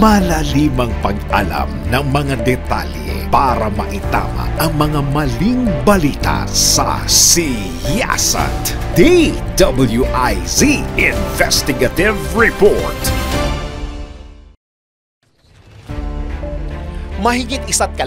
Malalimang pag-alam ng mga detalye para maitama ang mga maling balita sa Siyasat. DWIZ Investigative Report. Mahigit 1.5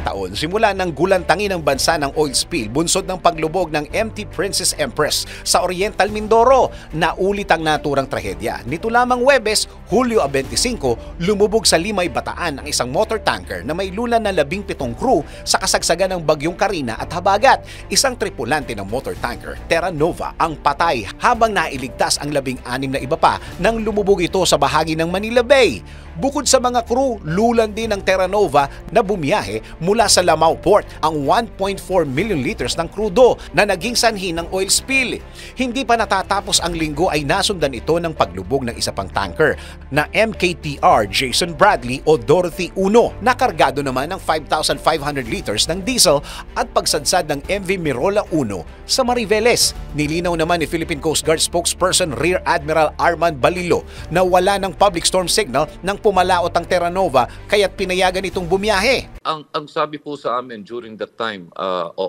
taon simula ng gulantangin ng bansa ng oil spill bunsod ng paglubog ng MT Princess Empress sa Oriental Mindoro, naulit ang naturang trahedya. Nito lamang Huwebes, Hulyo 25, lumubog sa Limay, Bataan ang isang motor tanker na may lulan na 17 crew sa kasagsagan ng bagyong Karina at Habagat. Isang tripulante ng motor tanker, Terra Nova, ang patay habang nailigtas ang 16 na iba pa nang lumubog ito sa bahagi ng Manila Bay. Bukod sa mga crew, lulan din ng Terra Nova na bumiyahe mula sa Lamao Port ang 1.4 million liters ng krudo na naging sanhi ng oil spill. Hindi pa natatapos ang linggo ay nasundan ito ng paglubog ng isa pang tanker na MKTR Jason Bradley o Dorothy 1 na kargado naman ng 5,500 liters ng diesel at pagsadsad ng MV Mirola 1 sa Mariveles. Nilinaw naman ni Philippine Coast Guard spokesperson Rear Admiral Arman Balilo na wala ng public storm signal nang pumalaot ang Terra Nova kaya't pinayagan itong bumiyahe. Ang sabi po sa amin during that time,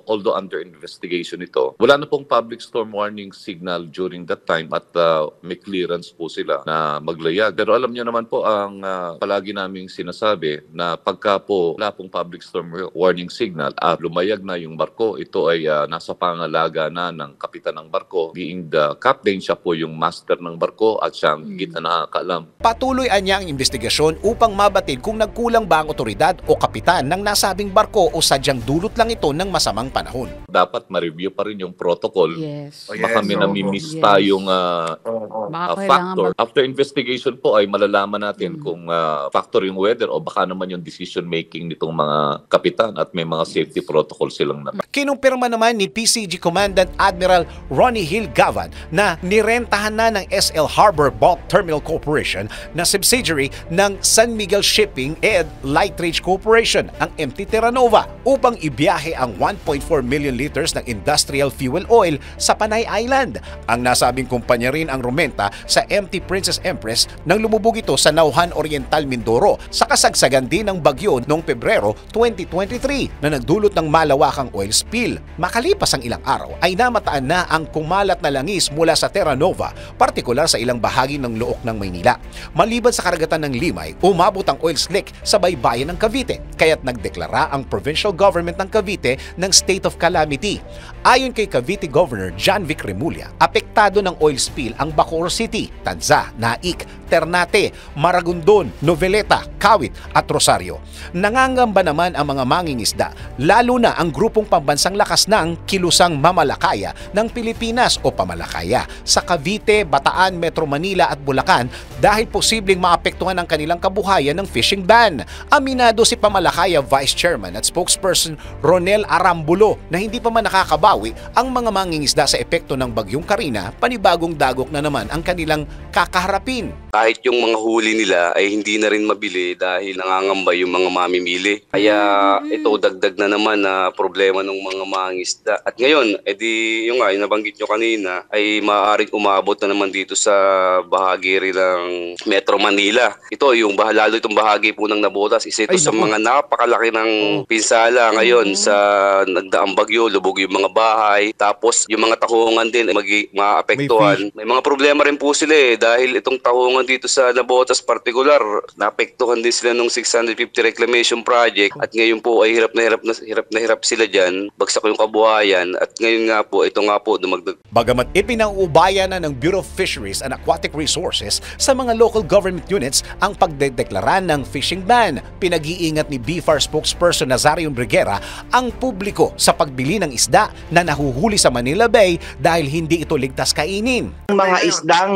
although under investigation ito, wala na pong public storm warning signal during that time at may clearance po sila na maglayag. Pero alam niyo naman po ang palagi naming sinasabi na pagka po wala pong public storm warning signal at lumayag na yung barko, ito ay nasa pangalaga na ng kapitan ng barko. Being the captain, siya po yung master ng barko at siya ang higit na nakakaalam. Patuloy anya ang investigasyon upang mabatid kung nagkulang ba ang otoridad o kapitan ng nasabing barko o sadyang dulot lang ito ng masamang panahon. Dapat ma-review pa rin yung protocol. Yes. Baka may namimiss tayong factor. After investigation po ay malalaman natin kung factor yung weather o baka naman yung decision making nitong mga kapitan at may mga safety protocol silang naman. Kinumpirma naman ni PCG Commandant Admiral Ronnie Hill Gavan na nirentahan na ng SL Harbor Bulk Terminal Corporation na subsidiary ng San Miguel Shipping and Lightridge Corporation ang MT Terra Nova upang ibiyahe ang 1.4 million liters ng industrial fuel oil sa Panay Island. Ang nasabing kumpanya rin ang rumenta sa MT Princess Empress nang lumubog ito sa Nauhan Oriental Mindoro sa kasagsagan din ng bagyo noong Pebrero 2023 na nagdulot ng malawakang oil spill. Makalipas ang ilang araw ay namataan na ang kumalat na langis mula sa Terra Nova, partikular sa ilang bahagi ng Look ng Maynila. Maliban sa karagatan ng Limay, umabot ang oil slick sa baybayin ng Cavite, kaya't nagdeklara ang provincial government ng Cavite ng state of calamity. Ayon kay Cavite Governor John Vic Remulla, apektado ng oil spill ang Bacoor City, Tanza, Naik, Ternate, Maragondon, Noveleta, Kawit at Rosario. Nangangamba naman ang mga mangingisda, lalo na ang grupong pambansang lakas ng Kilusang Mamalakaya ng Pilipinas o Pamalakaya sa Cavite, Bataan, Metro Manila at Bulacan dahil posibleng maapektuhan ang kanilang kabuhayan ng fishing ban. Aminado si Pamalakaya Vice Chairman at spokesperson Ronel Arambulo na hindi pa man nakakabawi ang mga mangingisda sa epekto ng bagyong Karina, panibagong dagok na naman ang kanilang kakaharapin. Kahit yung mga huli nila ay hindi na rin mabili dahil nangangamba yung mga mamimili. Kaya ito dagdag na naman na problema ng mga mangingisda. At ngayon, yung nabanggit nyo kanina, ay maaaring umabot na naman dito sa bahagi rin ng Metro Manila. Ito, lalo itong bahagi po ng Nabotas, isa ito sa mga napakalaki ng pinsala ngayon sa nagdaang bagyo, lubog yung mga bahay, tapos yung mga tahungan din maapektuhan. May mga problema rin po sila dahil itong tahungan dito sa Nabotas particular, naapektuhan din sila ng 650 reclamation project at ngayon po ay hirap na hirap sila dyan, bagsak yung kabuhayan at ngayon nga po, ito nga po dumagdag. Bagamat ipinang-ubaya na ng Bureau of Fisheries and Aquatic Resources sa mga local government units ang pagdedeklara ng fishing ban, pinag-iingat ni BFAR spokesperson Nazario Briguera ang publiko sa pagbili ng isda na nahuhuli sa Manila Bay dahil hindi ito ligtas kainin. Ang mga isdang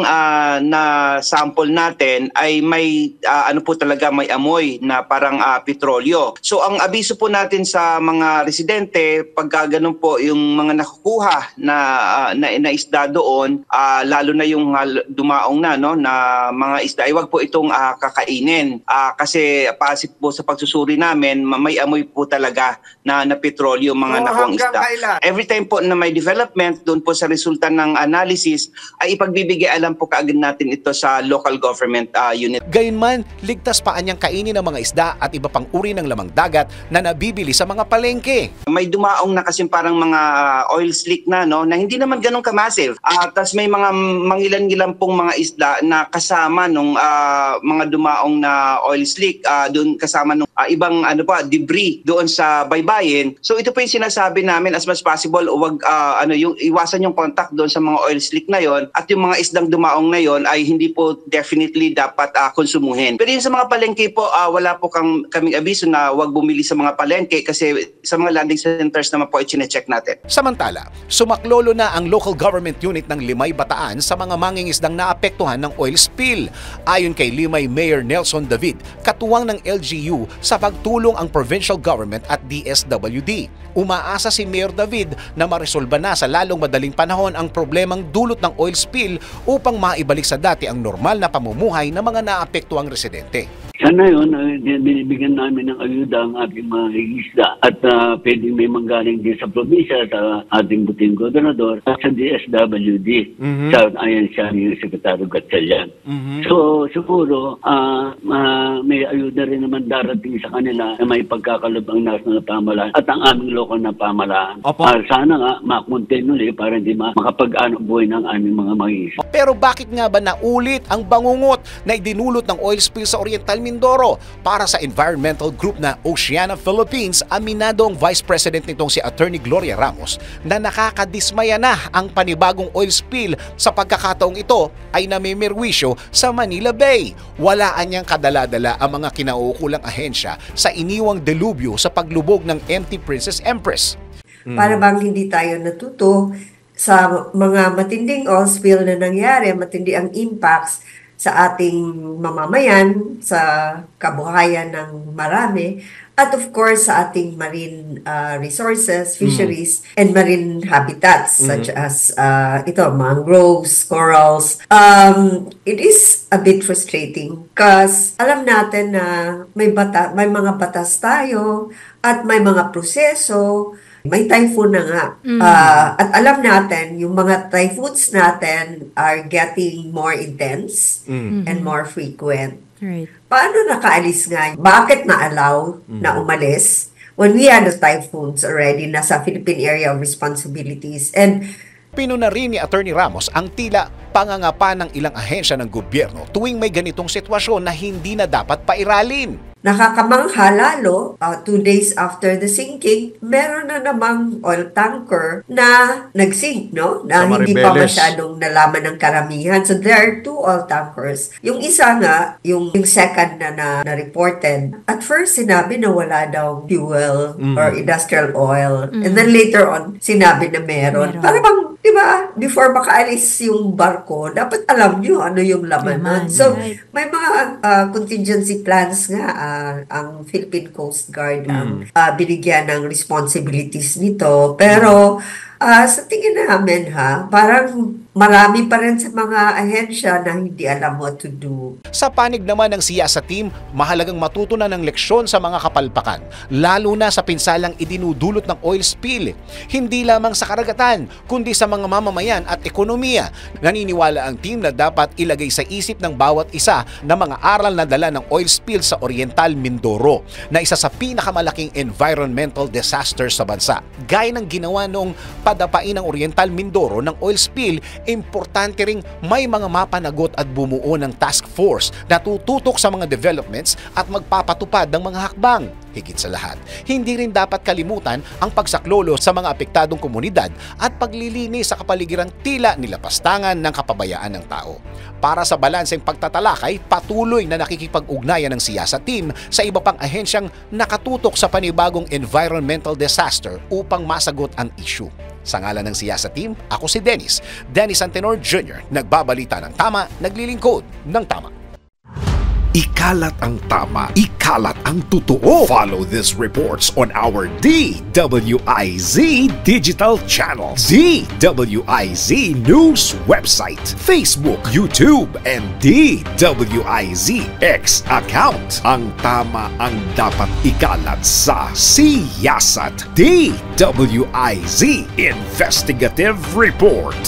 na sample natin ay may may amoy na parang petrolyo. So ang abiso po natin sa mga residente pagka ganun po yung mga nakukuha na isda doon, lalo na yung dumaong na mga isda ay wag po itong kakainin kasi pasip po sa pagsusuri namin may amoy po talaga na petrolyo mga nakuang isda. Every time po na may development doon po sa resulta ng analysis ay ipagbibigay alam po kaagad natin ito sa local local government unit. Gayunman, ligtas pa anyang kainin ng mga isda at iba pang uri ng lamang dagat na nabibili sa mga palengke. May dumaong na kasi parang mga oil slick na, no, na hindi naman ganun ka-massive. Tapos may mga mangilan-ngilan pong mga isda na kasama nung mga dumaong na oil slick, doon kasama nung ibang debris doon sa baybayin. So ito po yung sinasabi namin, as much as possible, wag yung iwasan yung contact doon sa mga oil slick na yon, at yung mga isdang dumaong na yon ay hindi po definitely dapat konsumuhin. Pero yung sa mga palengke po, wala po kaming abiso na wag bumili sa mga palengke kasi sa mga landing centers naman po i-check natin. Samantala, sumaklolo na ang local government unit ng Limay Bataan sa mga mangingisdang naapektuhan ng oil spill. Ayon kay Limay Mayor Nelson David, katuwang ng LGU sa pagtulong ang provincial government at DSWD. Umaasa si Mayor David na maresolba na sa lalong madaling panahon ang problemang dulot ng oil spill upang maibalik sa dati ang normal na pamumuhay ng mga naapektuang residente. Sana yun, binibigyan namin ng ayuda ang ating mga isda at pwede may manggaling din sa probinsya, sa ating buting gobernador at sa DSWD. Ayan siya yung Sekretary Gatchalian. So siguro may ayuda rin naman darating sa kanila na may pagkakalob ang national na pamahalaan at ang aming local na pamahalaan. Sana nga makontain ulit para hindi makapag-buhay ng aming mga isda. Pero bakit nga ba naulit ang bangungot na idinulot ng oil spill sa Oriental Mindoro? Para sa environmental group na Oceana Philippines, aminado ang Vice President nitong si Attorney Gloria Ramos na nakakadismaya na ang panibagong oil spill sa pagkakataong ito ay namimirwisyo sa Manila Bay. Walaan niyang kadala-dala ang mga kinauukulang ahensya sa iniwang delubyo sa paglubog ng MT Princess Empress. Para bang hindi tayo natuto sa mga matinding oil spill na nangyari, matindi ang impacts sa ating mamamayan, sa kabuhayan ng marami, at of course sa ating marine resources, fisheries, and marine habitats such as mangroves, corals. It is a bit frustrating because alam natin na may mga batas tayo at may mga proseso. May typhoon na nga. At alam natin, yung mga typhoons natin are getting more intense and more frequent. Right. Paano nakaalis nga? Bakit na-allow na umalis when we had the typhoons already nasa Philippine Area of Responsibilities? And Pinuna rin ni Attorney Ramos ang tila pangangapa ng ilang ahensya ng gobyerno tuwing may ganitong sitwasyon na hindi na dapat pairalin. Nakakamangha lalo, 2 days after the sinking, meron na namang oil tanker na nag-sink, no? Na hindi pa masyadong nalaman ng karamihan. So there are 2 oil tankers. Yung isa nga, yung second na reported, at first sinabi na wala daw fuel or industrial oil. And then later on, sinabi na meron. Para bang, di ba, before makaalis yung barko, dapat alam nyo ano yung laman nun. So may mga contingency plans nga, ang Philippine Coast Guard ang binigyan ng responsibilities nito. Pero sa tingin namin parang marami pa rin sa mga ahensya na hindi alam what to do. Sa panig naman ng siyasa team, mahalagang matutunan ng leksyon sa mga kapalpakan, lalo na sa pinsalang idinudulot ng oil spill. Hindi lamang sa karagatan, kundi sa mga mamamayan at ekonomiya. Naniniwala ang team na dapat ilagay sa isip ng bawat isa na mga aral na dala ng oil spill sa Oriental Mindoro, na isa sa pinakamalaking environmental disaster sa bansa. Gaya ng ginawa noong padapain ng Oriental Mindoro ng oil spill, importante ring may mga mapanagot at bumuo ng task force na tututok sa mga developments at magpapatupad ng mga hakbang. Higit sa lahat, hindi rin dapat kalimutan ang pagsaklolo sa mga apektadong komunidad at paglilinis sa kapaligirang tila nilapastangan ng kapabayaan ng tao. Para sa balanseng pagtatalakay, patuloy na nakikipag-ugnayan ng siyasa team sa iba pang ahensyang nakatutok sa panibagong environmental disaster upang masagot ang issue. Sa ngalan ng siyasa team, ako si Dennis Antenor Jr., nagbabalita ng tama, naglilingkod ng tama. Ikalat ang tama, ikalat ang totoo. Follow these reports on our DWIZ digital channels, DWIZ News website, Facebook, YouTube, and DWIZ X account. Ang tama ang dapat ikalat sa Siyasat DWIZ Investigative Report.